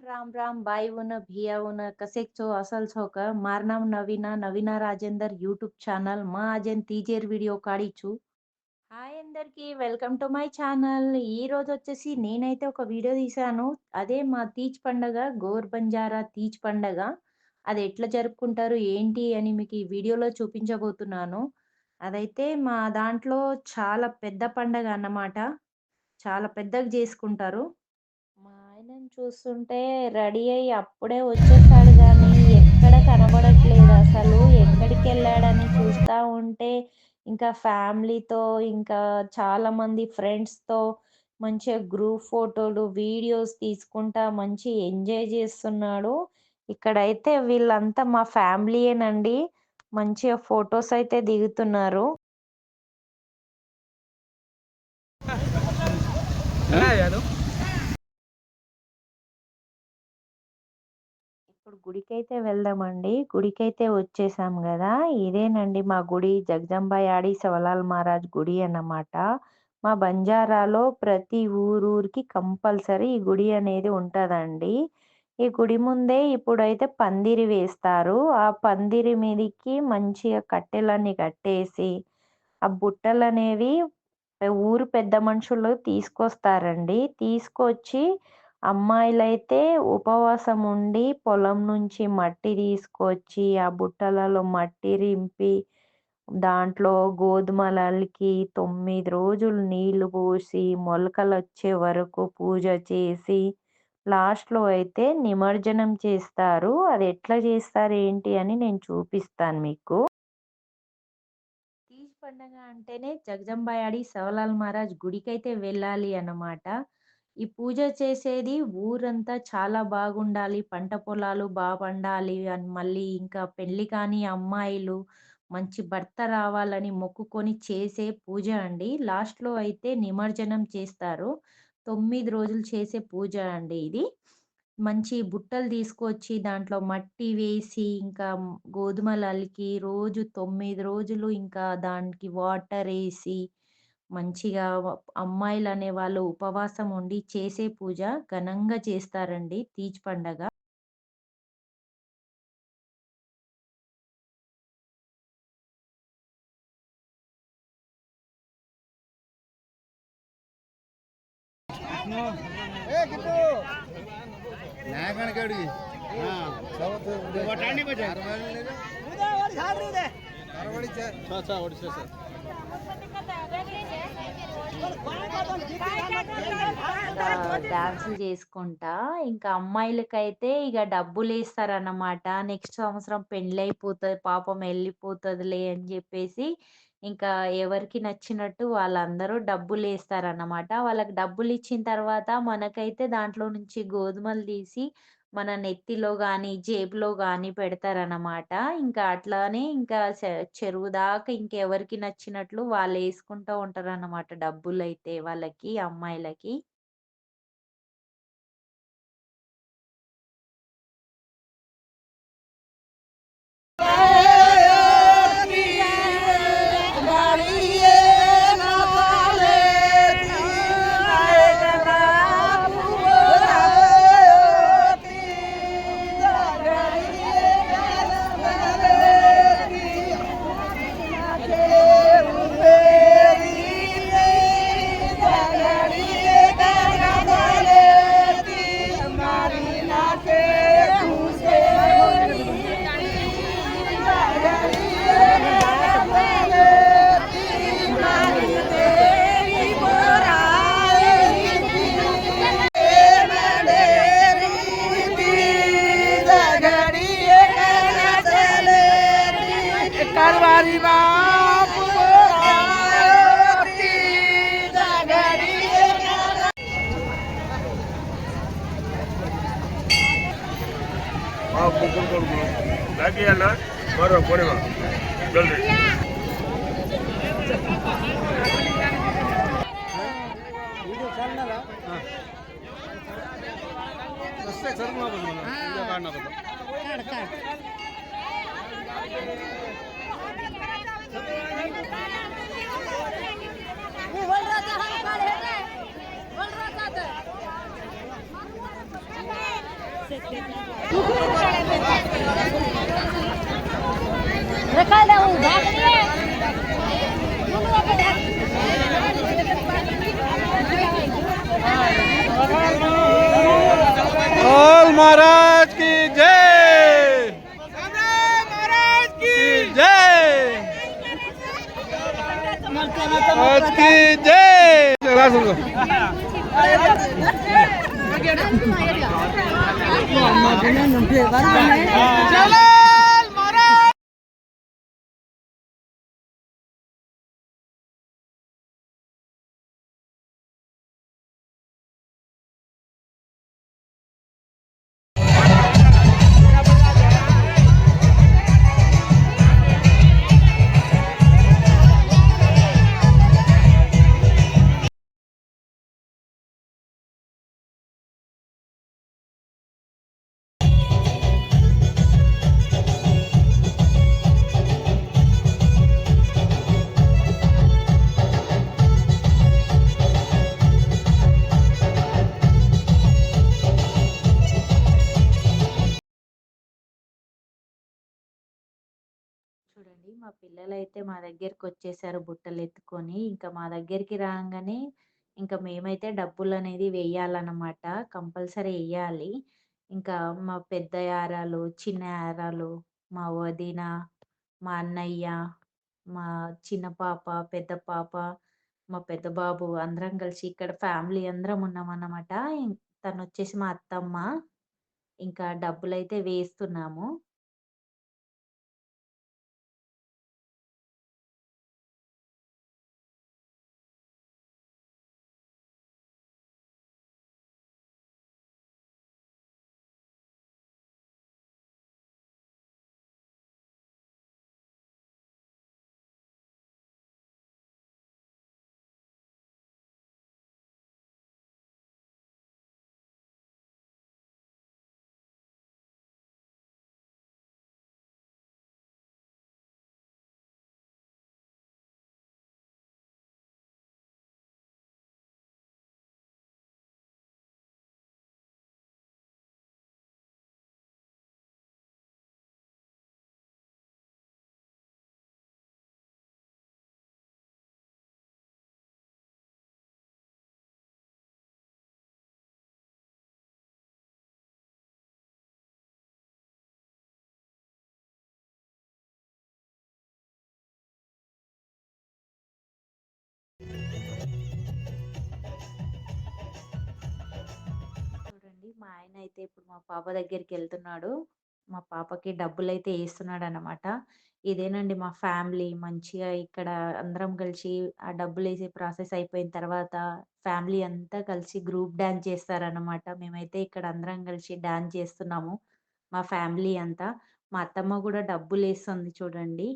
Ram Ram by भिया cosec छो असल छो का मार नाम नवीना नवीना राजेंदर यूट्यूब ఛానల్ మా అజన్ టీజర్ వీడియో కాడిచ్చు హాయ్ అందరికి వెల్కమ్ టు మై ఛానల్ ఈ రోజు వచ్చేసి నేనైతే ఒక వీడియో తీశాను అదే మా తీజ్ పండగ గోర్ బంజారా తీజ్ పండగ అది ఎట్లా జరుపుకుంటారు ఏంటి అని మీకు ఈ వీడియోలో చూపించబోతున్నాను అదైతే మా దాంట్లో చాలా పెద్ద పండగ అన్నమాట చాలా పెద్దగా చేసుకుంటారు మా ఆయనని చూస్తుంటే రెడీ అయ్యి అప్పుడే వచ్చేసాడు గానీ ఎక్కడ కనబడట్లేదు అసలు ఎక్కడికెళ్ళాడని చూస్తా ఉంటే ఇంకా ఫ్యామిలీతో ఇంకా చాలా మంది ఫ్రెండ్స్‌తో మంచిగా గ్రూప్ ఫోటోలు, వీడియోస్ తీసుకుంటా మంచి ఎంజాయ్ చేస్తున్నాడు. ఇక్కడైతే వీళ్ళంతా మా ఫ్యామిలీయేనండి. మంచిగా ఫోటోస్ అయితే దిగుతున్నారు. ఇప్పుడు గుడికైతే వెళ్దామండి. గుడికైతే వచ్చేసాం గదా! ఇదేనండి మా గుడి జగదంబయాడి శివలాల్ మహారాజ్ గుడి అన్నమాట. మా బంజారాలో ప్రతి ఊరూరికి కంపల్సరీ ఈ గుడి అనేది ఉంటదండి. ఈ గుడి ముందే ఇప్పుడైతే పందిరి వేస్తారు. ఆ పందిరి మీదికి మంచిగా కట్టెలన్నీ కట్టేసి, ఆ బుట్టలనేవి ఊరు పెద్ద మనుషులు తీసుకొస్తారండి. తీసుకొచ్చి అమ్మాయిలైతే ఉపవాసం ఉండి పొలం నుంచి మట్టి తీసుకొచ్చి, ఆ బుట్టలలో మట్టి రింపి, దాంట్లో గోధుమలలికి 9 రోజులు నీళ్లు పోసి, మొలకలొచ్చే వరకు పూజ చేసి, లాస్ట్‌లో అయితే నిమజ్జనం చేస్తారు. అది ఎట్లా చేస్తారు ఏంటి అని నేను చూపిస్తాను మీకు. తీజ్ పండగ అంటేనే జగదంబయాడి శివలాల్ మహారాజ్ గుడికైతే వెళ్ళాలి అన్నమాట. ఈ పూజ చేసేది ఊరంతా చాలా బాగుండాలి, పంట పొలాలు పండాలి అని మళ్ళీ ఇంకా పెళ్లి కాని అమ్మాయిలు మంచి భర్త రావాలని మొక్కుకొని చేసే పూజ అండి. లాస్ట్‌లో అయితే నిమజ్జనం చేస్తారు. 9 రోజులు చేసే పూజ అండి ఇది. మంచి బుట్టలు తీసుకొచ్చి దాంట్లో మట్టి వేసి, ఇంకా గోధుమలలికి రోజు 9 రోజులు ఇంకా దానికి వాటరేసి, మంచిగా అమ్మాయిలనేవాళ్ళు ఉపవాసం ఉండి చేసే పూజ ఘనంగా చేస్తారండి తీజ్ పండగ. డాన్సులు చేసుకుంటా ఇంకా అమ్మాయిలకైతే ఇక డబ్బులేస్తారన్నమాట. నెక్స్ట్ సంవత్సరం పెండ్లయిపోతది పాపం ఎళ్ళిపోతదిలే అని జెప్పేసి, ఇంకా ఎవరికి నచ్చినట్టు వాళ్ళందరూ డబ్బులేస్తారన్నమాట. వాళ్ళకి డబ్బులిచ్చిన తర్వాత మనకైతే దాంట్లో నుంచి గోధుమలు తీసి మన నెత్తిలో గాని, జేబులో గాని పెడతారన్నమాట. ఇంకా అట్లానే ఇంకా చెరువు దాకా ఇంకెవరికి నచ్చినట్లు వాళ్ళేసుకుంటా ఉంటారన్నమాట డబ్బులైతే వాళ్ళకి, అమ్మాయిలకి. मारो कोने में जल्दी वीडियो चलना ला रस्ते सरना बंद वीडियो काटना बंद काट काट वो बोल रहा था हम काट है बोल रहा था बोल महाराज की जय, महाराज की जय, महाराज की जय। चला सुनो। चलो महाराज। చూడండి మా పిల్లలైతే మా దగ్గరకొచ్చేసారు బుట్టలెత్తుకొని. ఇంకా మా దగ్గరికి రాంగానే ఇంకా మేమైతే డబ్బులనేది వెయ్యాలన్నమాట. కంపల్సరీ ఎయ్యాలి. ఇంకా మా పెద్ద యారాలు, చిన్న యారాలు, మా వదిన, మా అన్నయ్య, మా చిన్న పాప, పెద్ద పాప, మా పెద్ద బాబు అందరం కలిసి ఇక్కడ ఫ్యామిలీ అందరం ఉన్నామన్నమాట. తనొచ్చేసి మా అత్తమ్మ. ఇంకా డబ్బులైతే వేస్తున్నాము. చూడండి మా ఆయనయితే ఇప్పుడు మా పాప దగ్గరికెళ్తున్నాడు. మా పాపకి డబ్బులైతే ఏస్తున్నాడనమాట. ఇదేనండి మా ఫ్యామిలీ. మంచిగా ఇక్కడ అందరం కలిసి ఆ డబ్బులేసే ప్రాసెస్ అయిపోయిన తర్వాత ఫ్యామిలీ అంతా కలిసి గ్రూప్ డాన్స్ చేస్తారనమాట. మేమైతే ఇక్కడ అందరం కలిసి డాన్స్ చేస్తున్నాము. మా ఫ్యామిలీ అంతా. మా అత్తమ్మ గూడా డబ్బులేస్తుంది చూడండి.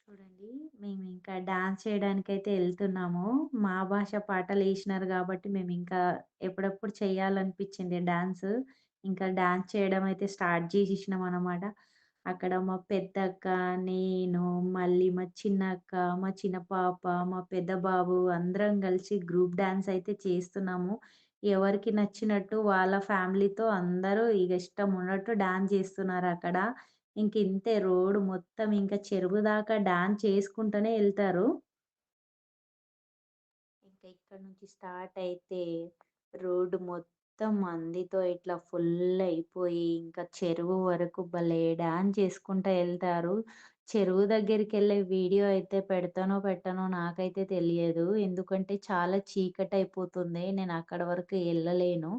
చూడండి మేమింకా డాన్స్ చేయడానికైతే ఎళ్తున్నాము. మా భాష పాటలేసినారు గాబట్టి మేమింకా ఎప్పుడెప్పుడు చేయాలనిపిచ్చింది డాన్స్. ఇంకా డాన్స్ చేయడం అయితే స్టార్ట్ జేసేసినామనమాట. అక్కడ మా పెద్దక్క, నేను, మళ్ళీ మా చిన్నక్క, మా చిన్న పాప, మా పెద్ద బాబు అందరం కలిసి గ్రూప్ డాన్స్ అయితే చేస్తున్నాము. ఎవరికి నచ్చినట్టు వాళ్ళ ఫ్యామిలీతో అందరూ ఇగ ఇష్టమున్నట్టు డాన్స్ జేస్తున్నారక్కడ. ఇంతే రోడ్ మొత్తం ఇంకా చెరువు దాకా డాన్స్ చేసుకుంటూనే ఎళ్తారు. ఇంకా ఇక్కడ నుంచి స్టార్ట్ అయితే రోడ్డు మొత్తం మందితో ఇట్లా ఫుల్ అయిపోయి ఇంకా చెరువు వరకు భలే డాన్స్ చేసుకుంటా ఎళ్తారు. చెరువు దగ్గరికెళ్ళే వీడియో అయితే పెడతానో పెట్టనో నాకైతే తెలియదు. ఎందుకంటే చాలా చీకటయిపోతుంది. నేను అక్కడి వరకు ఎళ్ళలేను.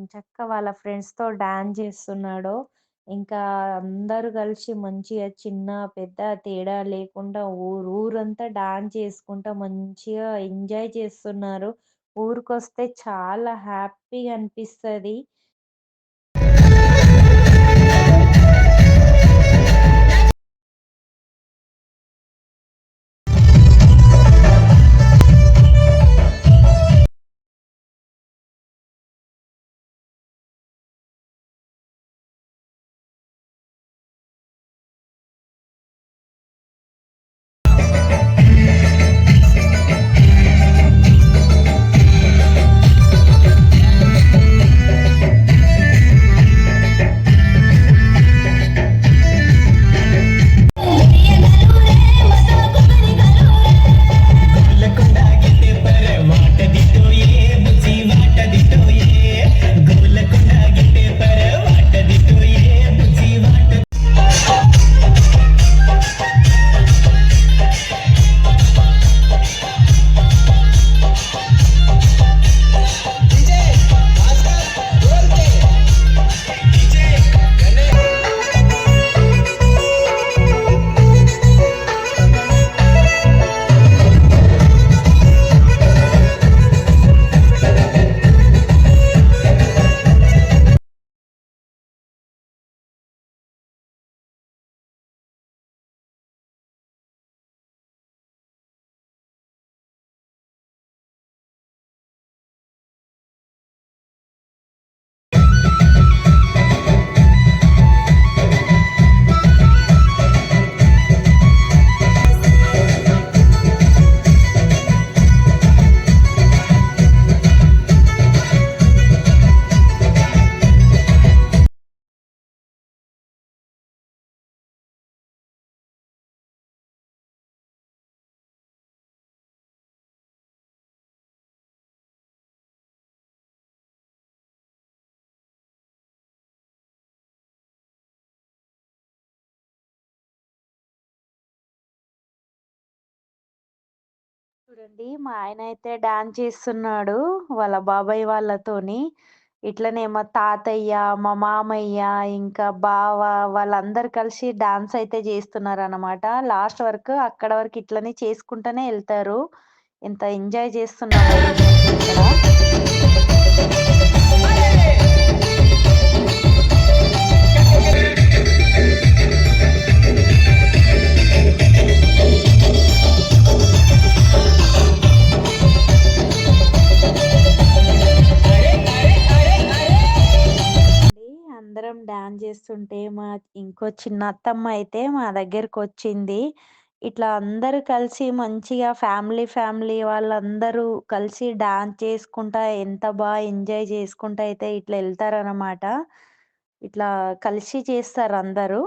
ఎంచక్కా వాళ్ళ ఫ్రెండ్స్‌తో డాన్స్ జేస్తున్నాడో, ఇంకా అందరూ కలిసి మంచిగా చిన్న, పెద్ద తేడా లేకుండా ఊరంతా డాన్స్ చేసుకుంటా మంచిగా ఎంజాయ్ చేస్తున్నారు. ఊరికొస్తే చాలా హ్యాపీగా అనిపిస్తది. చూడండి మా ఆయన అయితే డాన్స్ చేస్తున్నాడు వాళ్ళ బాబాయ్ వాళ్ళతోని. ఇట్లనే మా తాతయ్య, మా మామయ్య, ఇంకా బావ వాళ్ళందరూ కలిసి డాన్స్ అయితే చేస్తున్నారనమాట. లాస్ట్ వరకు అక్కడ వరకు ఇట్లనే చేసుకుంటూనే ఎళ్తారు. ఎంత ఎంజాయ్ చేస్తున్నామో మేమైతే ఇక్కడ. అందరం డాన్స్ చేస్తుంటే ఇంకో చిన్న అత్తమ్మ అయితే మా దగ్గరకొచ్చింది. ఇట్లా అందరూ కలిసి మంచిగా ఫ్యామిలీ వాళ్ళందరూ కలిసి డాన్స్ చేసుకుంటా ఎంత ఎంజాయ్ చేసుకుంటా అయితే ఇట్లా ఎళ్తారనమాట. ఇట్లా కలిసి చేస్తారందరూ.